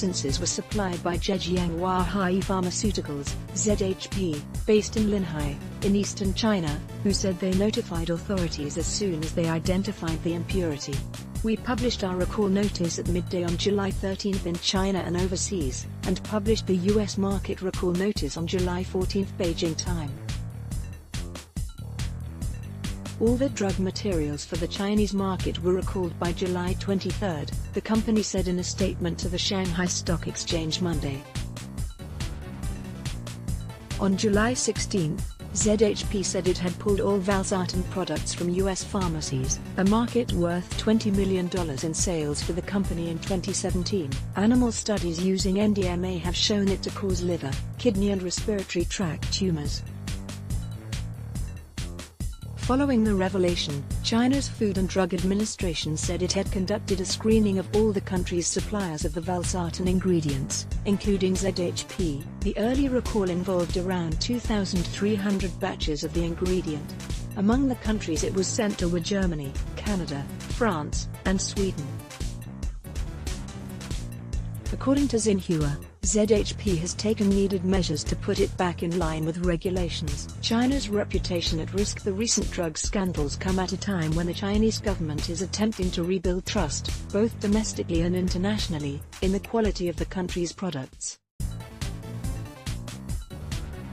instances were supplied by Zhejiang Huahai Pharmaceuticals, ZHP, based in Linhai, in eastern China, who said they notified authorities as soon as they identified the impurity. We published our recall notice at midday on July 13 in China and overseas, and published the US market recall notice on July 14 Beijing time. All the drug materials for the Chinese market were recalled by July 23, the company said in a statement to the Shanghai Stock Exchange Monday. On July 16, ZHP said it had pulled all valsartan products from U.S. pharmacies, a market worth $20 million in sales for the company in 2017. Animal studies using NDMA have shown it to cause liver, kidney and respiratory tract tumors. Following the revelation, China's Food and Drug Administration said it had conducted a screening of all the country's suppliers of the valsartan ingredients, including ZHP. The early recall involved around 2,300 batches of the ingredient. Among the countries it was sent to were Germany, Canada, France, and Sweden. According to Xinhua, ZHP has taken needed measures to put it back in line with regulations. China's reputation at risk. The recent drug scandals come at a time when the Chinese government is attempting to rebuild trust, both domestically and internationally, in the quality of the country's products.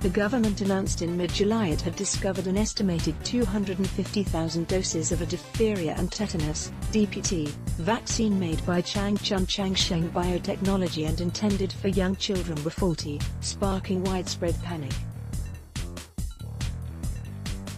The government announced in mid-July it had discovered an estimated 250,000 doses of a diphtheria and tetanus (DPT) vaccine made by Changchun Changsheng Biotechnology and intended for young children were faulty, sparking widespread panic.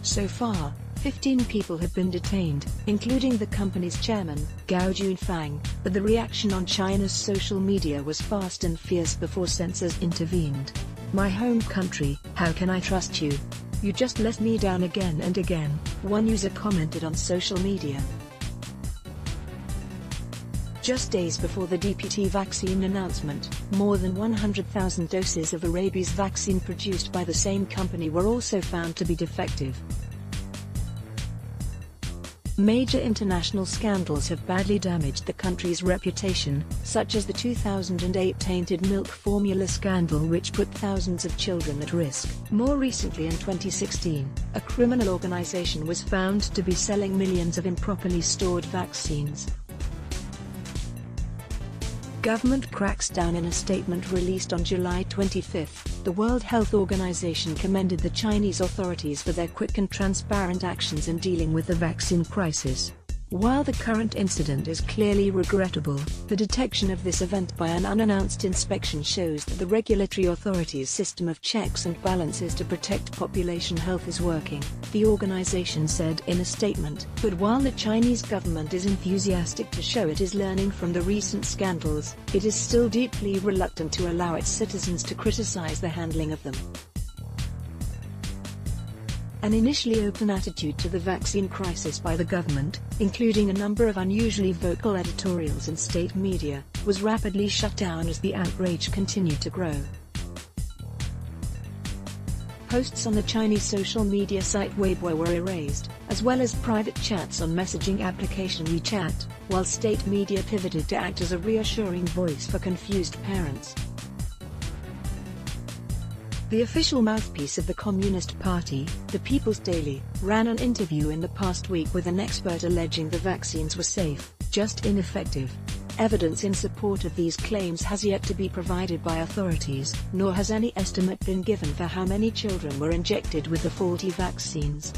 So far, 15 people have been detained, including the company's chairman, Gao Junfang, but the reaction on China's social media was fast and fierce before censors intervened. "My home country, how can I trust you? You just let me down again and again," one user commented on social media. Just days before the DPT vaccine announcement, more than 100,000 doses of a rabies vaccine produced by the same company were also found to be defective. Major international scandals have badly damaged the country's reputation, such as the 2008 tainted milk formula scandal which put thousands of children at risk. More recently in 2016, a criminal organization was found to be selling millions of improperly stored vaccines. Government cracks down. In a statement released on July 25, the World Health Organization commended the Chinese authorities for their quick and transparent actions in dealing with the vaccine crisis. While the current incident is clearly regrettable, the detection of this event by an unannounced inspection shows that the regulatory authorities' system of checks and balances to protect population health is working, the organization said in a statement. But while the Chinese government is enthusiastic to show it is learning from the recent scandals, it is still deeply reluctant to allow its citizens to criticize the handling of them. An initially open attitude to the vaccine crisis by the government, including a number of unusually vocal editorials in state media, was rapidly shut down as the outrage continued to grow. Posts on the Chinese social media site Weibo were erased, as well as private chats on messaging application WeChat, while state media pivoted to act as a reassuring voice for confused parents. The official mouthpiece of the Communist Party, the People's Daily, ran an interview in the past week with an expert alleging the vaccines were safe, just ineffective. Evidence in support of these claims has yet to be provided by authorities, nor has any estimate been given for how many children were injected with the faulty vaccines.